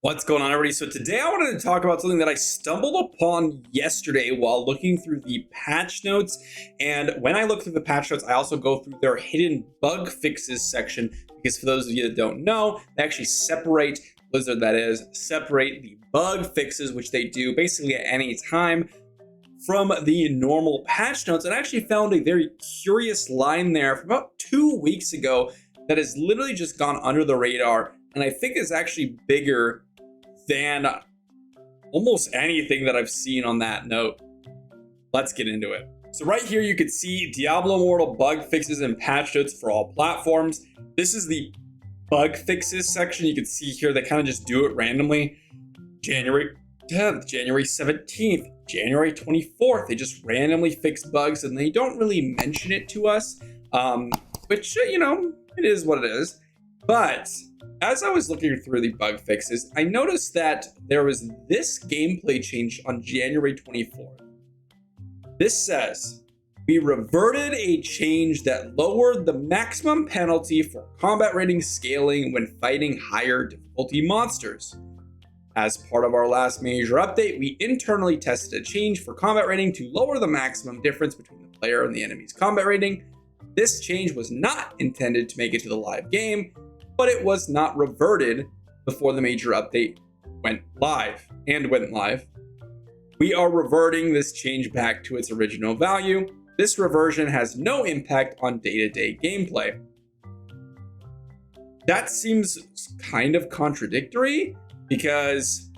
What's going on, everybody? So today I wanted to talk about something that I stumbled upon yesterday while looking through the patch notes. And when I look through the patch notes, I also go through their hidden bug fixes section, because for those of you that don't know, they actually separate Blizzard, that is, separate the bug fixes, which they do basically at any time, from the normal patch notes. And I actually found a very curious line there from about 2 weeks ago that has literally just gone under the radar, and I think is actually bigger than almost anything that I've seen on that note. Let's get into it. So right here you can see Diablo Immortal bug fixes and patch notes for all platforms. This is the bug fixes section. You can see here they kind of just do it randomly. January 10th, January 17th, January 24th. They just randomly fix bugs and they don't really mention it to us, which, you know, it is what it is. But as I was looking through the bug fixes, I noticed that there was this gameplay change on January 24th. This says, we reverted a change that lowered the maximum penalty for combat rating scaling when fighting higher difficulty monsters. As part of our last major update, we internally tested a change for combat rating to lower the maximum difference between the player and the enemy's combat rating. This change was not intended to make it to the live game, but it was not reverted before the major update went live. We are reverting this change back to its original value. This reversion has no impact on day-to-day gameplay. That seems kind of contradictory because,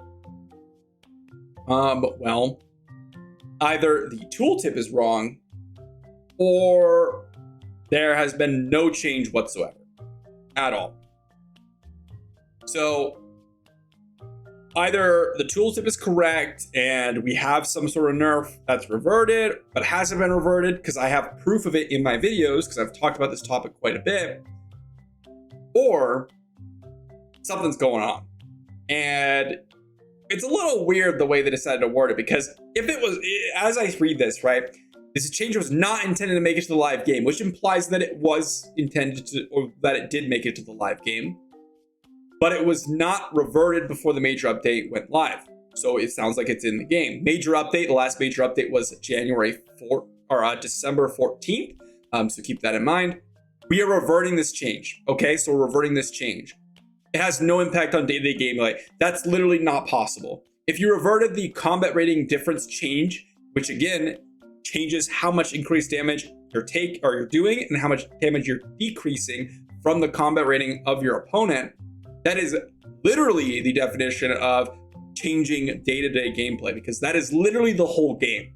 well, either the tooltip is wrong or there has been no change whatsoever at all. So either the tooltip is correct and we have some sort of nerf that's reverted, but hasn't been reverted, because I have proof of it in my videos, because I've talked about this topic quite a bit, or something's going on. And it's a little weird the way they decided to word it, because if it was, as I read this, right, this change was not intended to make it to the live game, which implies that it was intended to, or that it did make it to the live game, but it was not reverted before the major update went live. So it sounds like it's in the game. Major update, the last major update was December 14th. So keep that in mind. We are reverting this change. Okay, so we're reverting this change. It has no impact on day-to-day gameplay. That's literally not possible. If you reverted the combat rating difference change, which again changes how much increased damage you're doing and how much damage you're decreasing from the combat rating of your opponent, that is literally the definition of changing day-to-day gameplay, because that is literally the whole game.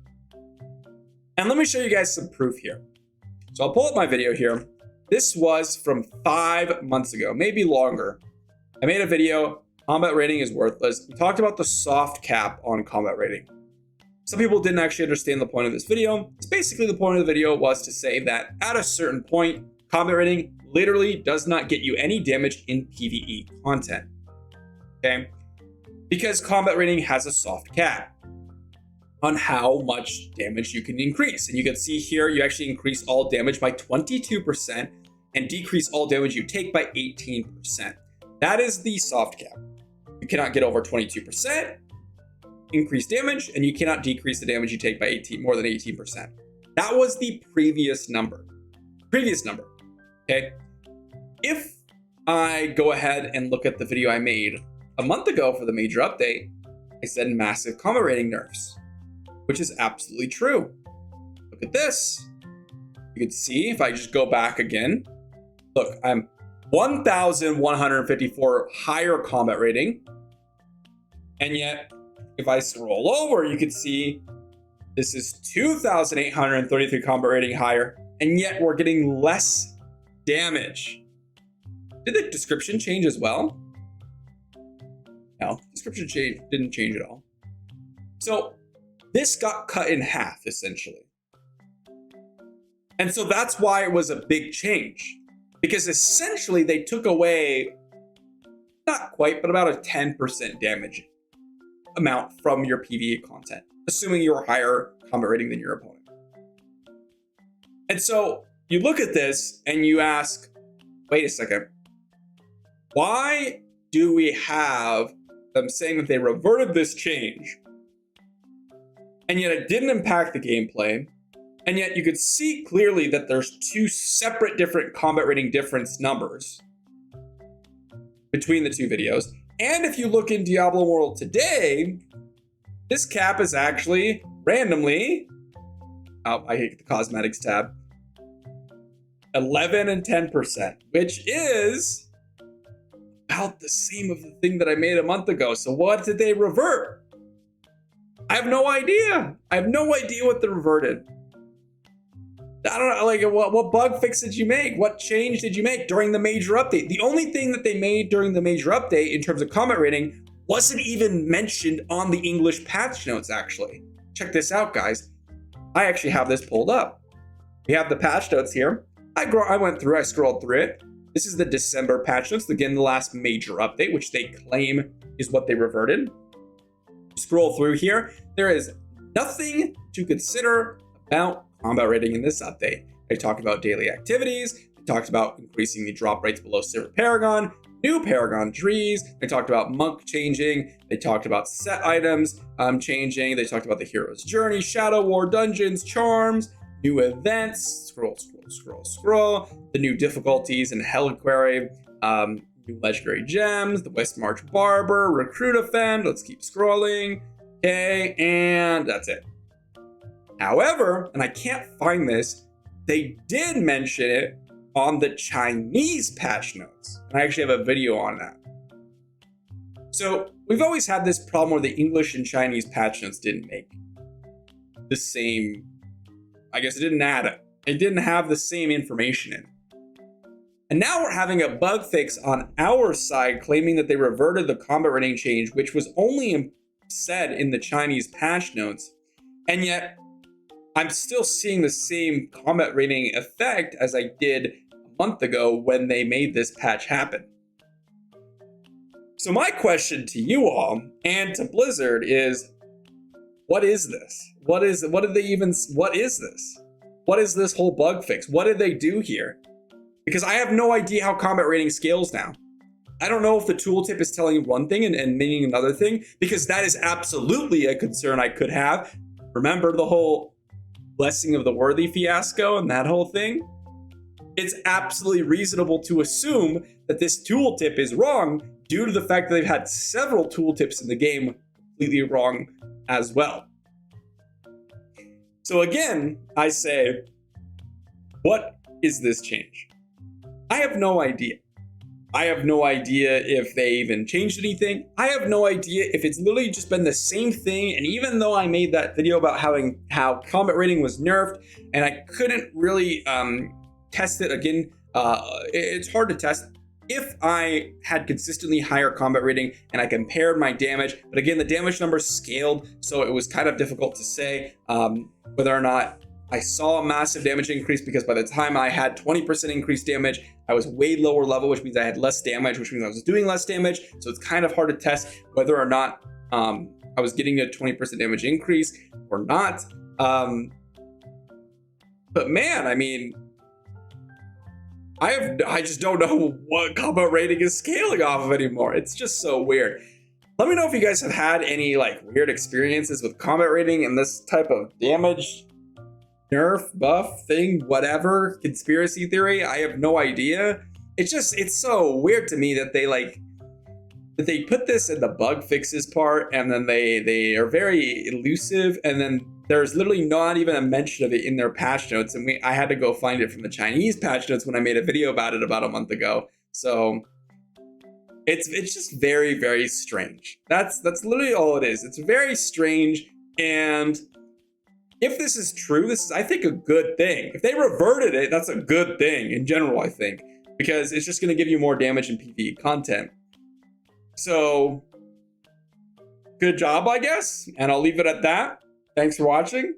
And let me show you guys some proof here. So I'll pull up my video here. This was from 5 months ago, maybe longer. I made a video, combat rating is worthless. We talked about the soft cap on combat rating. Some people didn't actually understand the point of this video. It's basically, the point of the video was to say that at a certain point, combat rating literally does not get you any damage in PvE content, okay? Because combat rating has a soft cap on how much damage you can increase. And you can see here, you actually increase all damage by 22% and decrease all damage you take by 18%. That is the soft cap. You cannot get over 22% increased damage, and you cannot decrease the damage you take by more than 18%. That was the previous number. Okay? If I go ahead and look at the video I made a month ago for the major update, I said massive combat rating nerfs, which is absolutely true. Look at this. You can see if I just go back again, look, I'm 1,154 higher combat rating. And yet, if I scroll over, you can see this is 2,833 combat rating higher, and yet we're getting less damage. Did the description change as well? No, description didn't change at all. So this got cut in half, essentially. And so that's why it was a big change, because essentially they took away, not quite, but about a 10% damage amount from your PvE content, assuming you're higher combat rating than your opponent. And so you look at this and you ask, wait a second, why do we have them saying that they reverted this change, and yet it didn't impact the gameplay, and yet you could see clearly that there's two separate different combat rating difference numbers between the two videos. And if you look in Diablo Immortal today, this cap is actually randomly, oh, I hate the cosmetics tab, 11 and 10%, which is about the same of the thing that I made a month ago. So what did they revert? I have no idea. I have no idea what they reverted. I don't know, like, what bug fix did you make? What change did you make during the major update? The only thing that they made during the major update in terms of combat rating wasn't even mentioned on the English patch notes, actually. Check this out, guys. I actually have this pulled up. We have the patch notes here. I scrolled through it. This is the December patch notes, again, the last major update, which they claim is what they reverted. Scroll through here. There is nothing to consider about combat rating in this update. They talked about daily activities. They talked about increasing the drop rates below Silver Paragon, new Paragon trees. They talked about monk changing. They talked about set items changing. They talked about the hero's journey, Shadow War dungeons, charms, new events. Scroll. The new difficulties in Heliquary, new legendary gems, the West March Barber, Recruit Offend. Let's keep scrolling. Okay, and that's it. However, and I can't find this, they did mention it on the Chinese patch notes. And I actually have a video on that. So we've always had this problem where the English and Chinese patch notes didn't make the same, I guess it didn't add it. It didn't have the same information in. And now we're having a bug fix on our side claiming that they reverted the combat rating change, which was only said in the Chinese patch notes. And yet I'm still seeing the same combat rating effect as I did a month ago when they made this patch happen. So my question to you all and to Blizzard is, what is this? What is this? What is this whole bug fix? What did they do here? Because I have no idea how combat rating scales now. I don't know if the tooltip is telling you one thing and meaning another thing, because that is absolutely a concern I could have. Remember the whole Blessing of the Worthy fiasco and that whole thing? It's absolutely reasonable to assume that this tooltip is wrong due to the fact that they've had several tooltips in the game completely wrong as well. So again, I say, what is this change? I have no idea. I have no idea if they even changed anything. I have no idea if it's literally just been the same thing. And even though I made that video about how combat rating was nerfed and I couldn't really test it again, it's hard to test. If I had consistently higher combat rating and I compared my damage, but again, the damage numbers scaled, so it was kind of difficult to say whether or not I saw a massive damage increase, because by the time I had 20% increased damage, I was way lower level, which means I had less damage, which means I was doing less damage. So it's kind of hard to test whether or not I was getting a 20% damage increase or not. But man, I mean, I just don't know what combat rating is scaling off of anymore. It's just so weird. Let me know if you guys have had any like weird experiences with combat rating and this type of damage, nerf, buff thing, whatever, conspiracy theory. I have no idea. It's so weird to me that they put this in the bug fixes part, and then they are very elusive, and then there's literally not even a mention of it in their patch notes, and I had to go find it from the Chinese patch notes when I made a video about it about a month ago. So it's just very, very strange. That's literally all it is. It's very strange, and if this is true, this is, I think, a good thing. If they reverted it, that's a good thing in general, I think, because it's just going to give you more damage in PvE content. So good job, I guess, and I'll leave it at that. Thanks for watching.